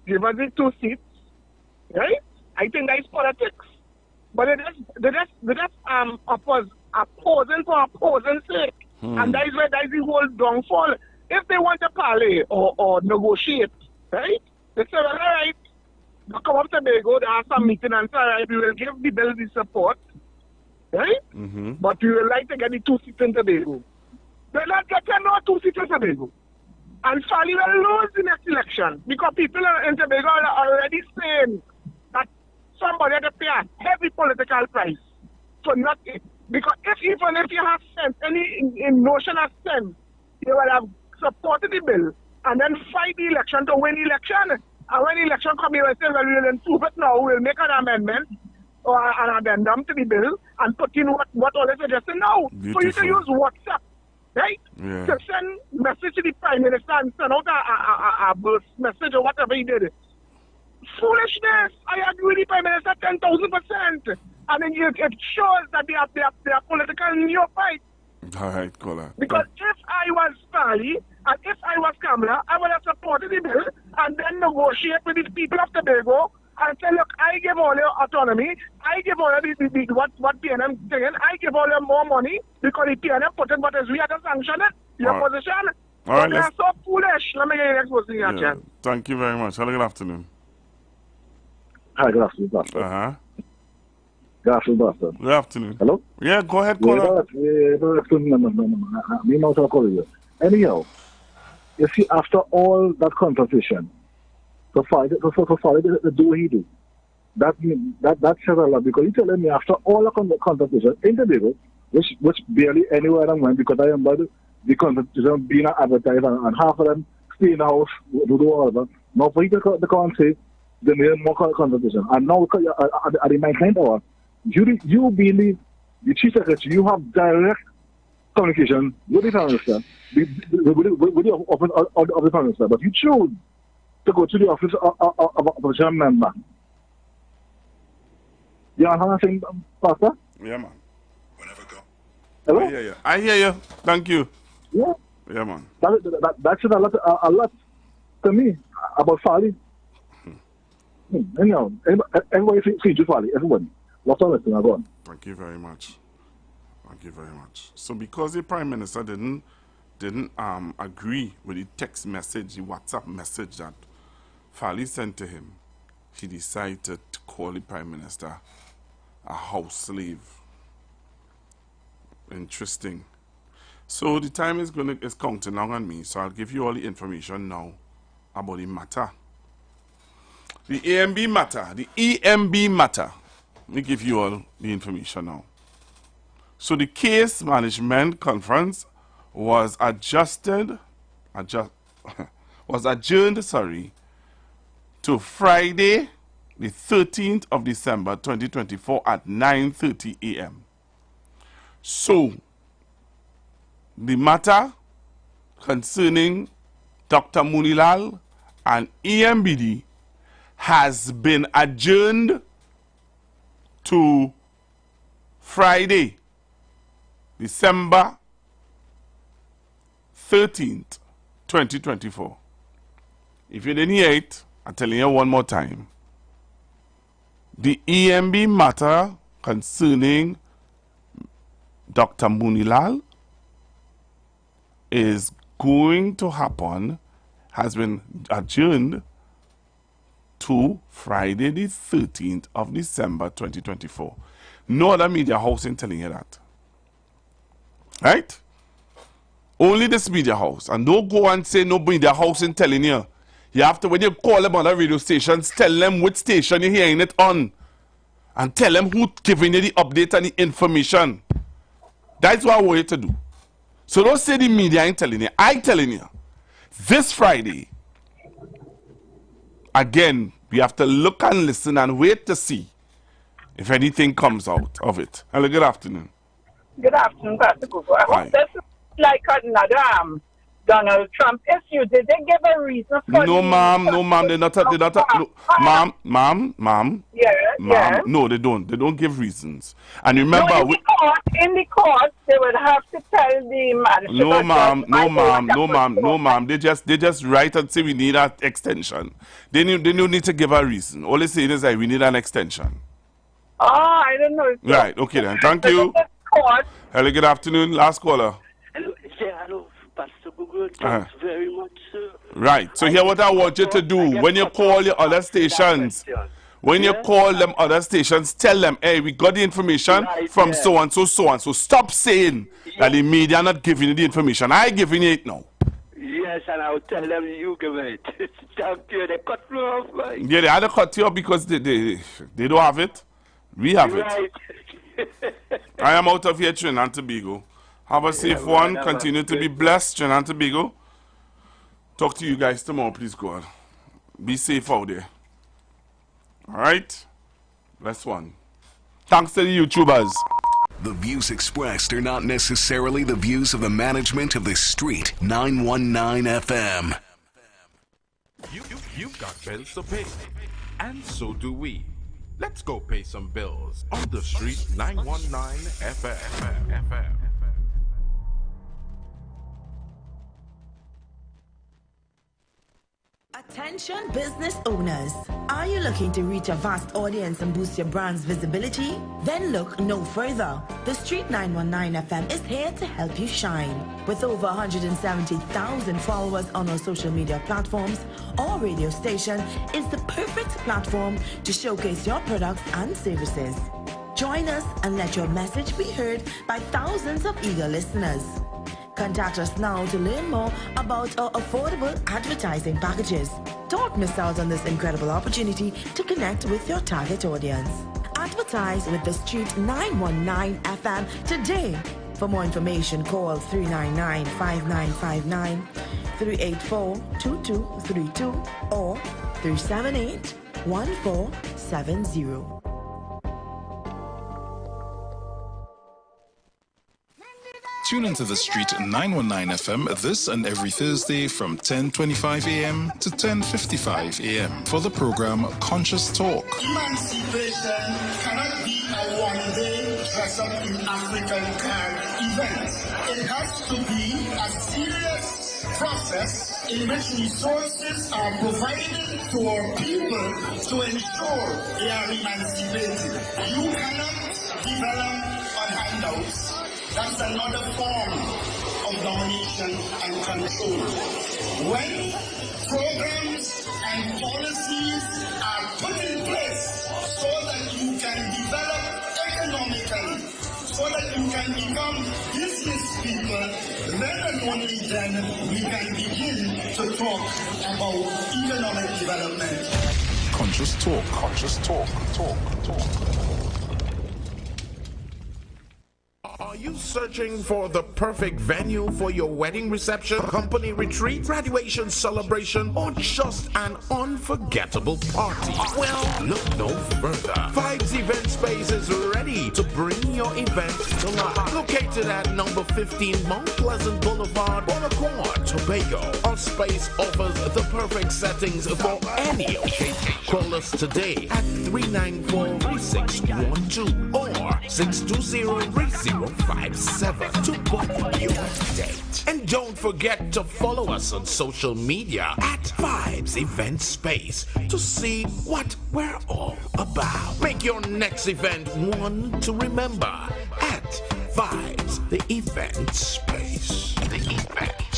[SPEAKER 1] give us the 2 seats, right? I think that is politics. But they just opposing for opposing's sake. And that is the whole downfall. If they want to parley or negotiate, right? They say, well, all right, they come up to Tobago, they have some meeting and say, all right, we will give the bill the support, right? But we would like to get the 2 seats in Tobago. They're not getting no 2 seats in Tobago. And Fally will lose the next election because people in Tobago are already saying that somebody had to pay a heavy political price for nothing. Because even if you have sense, any notion of sense, you would have supported the bill and then fight the election to win the election. And when the election comes, you will say, well, we will improve it now. We will make an amendment or an addendum to the bill and put in what all is suggesting now. For you to use WhatsApp, right?
[SPEAKER 2] Yeah.
[SPEAKER 1] To send message to the Prime Minister and send out a burst message or whatever he did. Foolishness. I agree with the Prime Minister 10,000%. And then it shows that they are political neophytes.
[SPEAKER 2] Alright, caller.
[SPEAKER 1] Because if I was Fally and if I was Kamala, I would have supported the bill and then negotiate with the people of Tobago and say, look, I give all your autonomy, I give all the what PNM saying, I give all them more money because the PNM put in what is we had to sanction it, your position.
[SPEAKER 2] All right,
[SPEAKER 1] They are so foolish. Let me get you next person here,
[SPEAKER 2] Yeah. Thank you very much. Hello, good afternoon.
[SPEAKER 3] Hi, good afternoon, Pastor.
[SPEAKER 2] Uh-huh.
[SPEAKER 3] Good afternoon, Pastor.
[SPEAKER 2] Good afternoon.
[SPEAKER 3] Hello?
[SPEAKER 2] Yeah, go ahead, caller.
[SPEAKER 3] Anyhow, you see, after all that conversation, so far to do what he do, that says a lot because you telling me after all the conversation in the bill, which barely anywhere I went because I remember the conversation being advertised and half of them stay in the house, do all of that. Now for you to come and say, they need more conversation. And now at the 9th hour, you being the chief secretary, you have direct communication with the Prime Minister, with the office of the Prime Minister, but you choose to go to the office of a opposition member. You understand what I'm saying, Pastor?
[SPEAKER 2] Yeah, man.
[SPEAKER 3] Hello?
[SPEAKER 2] I hear you. Thank you.
[SPEAKER 3] Yeah.
[SPEAKER 2] Yeah, man.
[SPEAKER 3] That says a lot to me about Fally. Anyhow, everybody sees you, Fally. Everybody. Lots of listening. Go on.
[SPEAKER 2] Thank you very much. Thank you very much. So because the Prime Minister didn't agree with the text message, the WhatsApp message that Fally sent to him, he decided to call the Prime Minister a house slave. Interesting. So the time is counting down on me, so I'll give you all the information now about the matter. The AMB matter, the EMB matter. Let me give you all the information now. So the case management conference was adjourned, to Friday, the 13th of December 2024 at 9:30 a.m. So the matter concerning Dr. Munilal and EMBD has been adjourned to Friday, December 13th, 2024. If you didn't hear it, I'm telling you one more time. The EMB matter concerning Dr. Munilal is going to happen, has been adjourned to Friday the 13th of December 2024. No other media house is telling you that. Right? Only this media house. And don't go and say no media house is telling you. You have to, when you call them on the radio stations, tell them which station you're hearing it on. And tell them who's giving you the update and the information. That's what I want you to do. So don't say the media ain't telling you. I'm telling you. This Friday, again, we have to look and listen and wait to see if anything comes out of it. Hello, good afternoon.
[SPEAKER 20] Good afternoon, Pastor Google. I hope this is like another Donald Trump issue. Did they give a reason for
[SPEAKER 2] No, ma'am, they're not, ma'am.
[SPEAKER 20] Yeah.
[SPEAKER 2] No, they don't. They don't give reasons. And remember,
[SPEAKER 20] no, in the court, they would have to tell the magistrate.
[SPEAKER 2] No, ma'am. They just write and say we need an extension. They don't need to give a reason. All they say is that we need an extension.
[SPEAKER 20] Oh, I don't know.
[SPEAKER 2] Right, okay then. Thank you. Hello, good afternoon. Last caller.
[SPEAKER 16] Hello, Pastor Google. Thanks very much, sir.
[SPEAKER 2] Right. So here what I want you to do. When you call your other stations, tell them, hey, we got the information from so and so. Stop saying that the media are not giving you the information. I'm giving you it now.
[SPEAKER 16] Yes, and I'll tell them you give it. Thank you. They cut me off, right?
[SPEAKER 2] Yeah, they had to cut you off because they don't have it. We have it. I am out of here, Trinidad and Tobago. Have a safe one. Continue to be blessed, Trinidad and Tobago. Talk to you guys tomorrow, please, God. Be safe out there. All right? Bless one. Thanks to the YouTubers.
[SPEAKER 4] The views expressed are not necessarily the views of the management of the Street 919 FM.
[SPEAKER 5] You've got bills to pay, and so do we. Let's go pay some bills on the Street 919 FM.
[SPEAKER 8] Attention business owners. Are you looking to reach a vast audience and boost your brand's visibility? Then look no further. The Street 919 FM is here to help you shine. With over 170,000 followers on our social media platforms, our radio station is the perfect platform to showcase your products and services. Join us and let your message be heard by thousands of eager listeners. Contact us now to learn more about our affordable advertising packages. Don't miss out on this incredible opportunity to connect with your target audience. Advertise with the Street 919 FM today. For more information, call 399-5959, 384-2232 or 378-1470.
[SPEAKER 24] Tune into the Street 919 FM this and every Thursday from 10:25 a.m. to 10:55 a.m. for the program Conscious Talk.
[SPEAKER 25] Emancipation cannot be a one-day dress-up in African card event. It has to be a serious process in which resources are provided to our people to ensure they are emancipated. You cannot develop on handouts. That's another form of domination and control. When programs and policies are put in place so that you can develop economically, so that you can become business people, then and only then we can begin to talk about economic development.
[SPEAKER 24] Conscious Talk. Talk.
[SPEAKER 5] Are you searching for the perfect venue for your wedding reception, company retreat, graduation celebration, or just an unforgettable party? Well, look no further. Vibes Event Space is ready to bring your event to life. Located at number 15 Mount Pleasant Boulevard, Bonaccord, Tobago. Our space offers the perfect settings for any occasion. Call us today at 394-3612 or 620-3057 to book your date. And don't forget to follow us on social media at Vibes Event Space to see what we're all about. Make your next event one to remember at Vibes the Event Space. The event.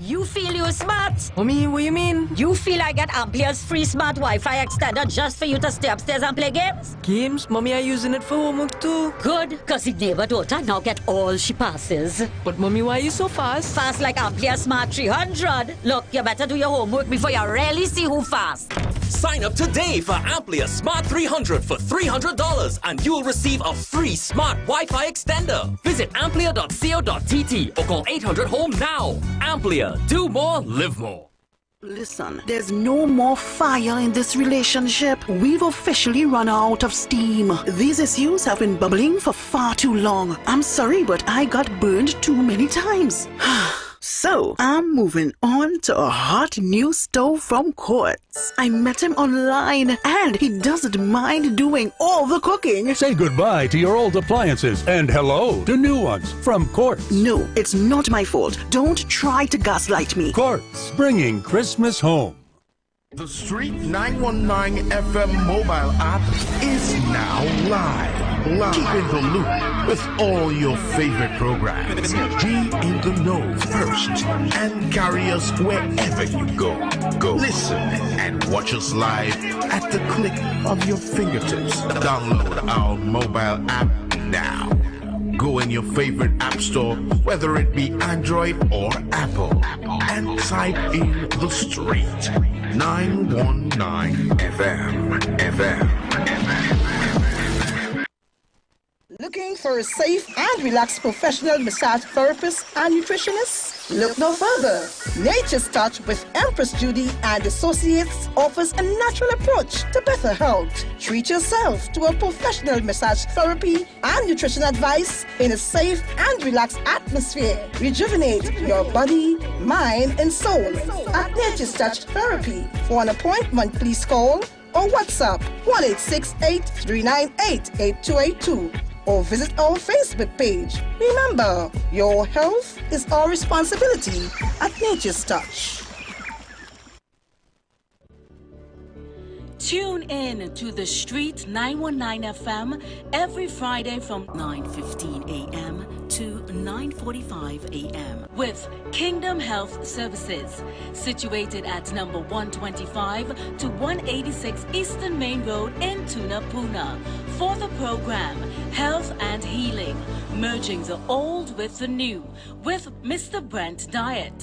[SPEAKER 9] You feel you're smart?
[SPEAKER 10] Mommy, what you mean?
[SPEAKER 9] You feel I get Amplia's free smart Wi-Fi extender just for you to stay upstairs and play games?
[SPEAKER 10] Games? Mommy, I'm using it for homework too.
[SPEAKER 9] Good, because the neighbor daughter now get all she passes.
[SPEAKER 10] But Mommy, why are you so fast?
[SPEAKER 9] Fast like Amplia Smart 300. Look, you better do your homework before you really see who fast.
[SPEAKER 11] Sign up today for Amplia Smart 300 for $300 and you'll receive a free smart Wi-Fi extender. Visit amplia.co.tt or call 800-HOME now. Amplia, do more, live more.
[SPEAKER 12] Listen, there's no more fire in this relationship. We've officially run out of steam. These issues have been bubbling for far too long. I'm sorry, but I got burned too many times. So, I'm moving on to a hot new stove from Quartz. I met him online, and he doesn't mind doing all the cooking.
[SPEAKER 14] Say goodbye to your old appliances, and hello to new ones from Quartz.
[SPEAKER 12] No, it's not my fault. Don't try to gaslight me.
[SPEAKER 14] Quartz, bringing Christmas home.
[SPEAKER 5] The Street 919 FM mobile app is now live. Keep in the loop with all your favorite programs. Be in the know first and carry us wherever you go. Listen and watch us live at the click of your fingertips. Download our mobile app now. Go in your favorite app store, whether it be Android or Apple, and type in The Street 919 FM.
[SPEAKER 12] Looking for a safe and relaxed professional massage therapist and nutritionist? Look no further. Nature's Touch with Empress Judy and Associates offers a natural approach to better health. Treat yourself to a professional massage therapy and nutrition advice in a safe and relaxed atmosphere. Rejuvenate your body, mind, and soul at Nature's Touch Therapy. For an appointment, please call or WhatsApp 1-868-398-8282. Or visit our Facebook page. Remember, your health is our responsibility at Nature's Touch.
[SPEAKER 26] Tune in to The Street 919 FM every Friday from 9:15 a.m. to 9:45 a.m. with Kingdom Health Services, situated at number 125 to 186 Eastern Main Road in Tunapuna. For the program, Health and Healing, merging the old with the new, with Mr. Brent Diet.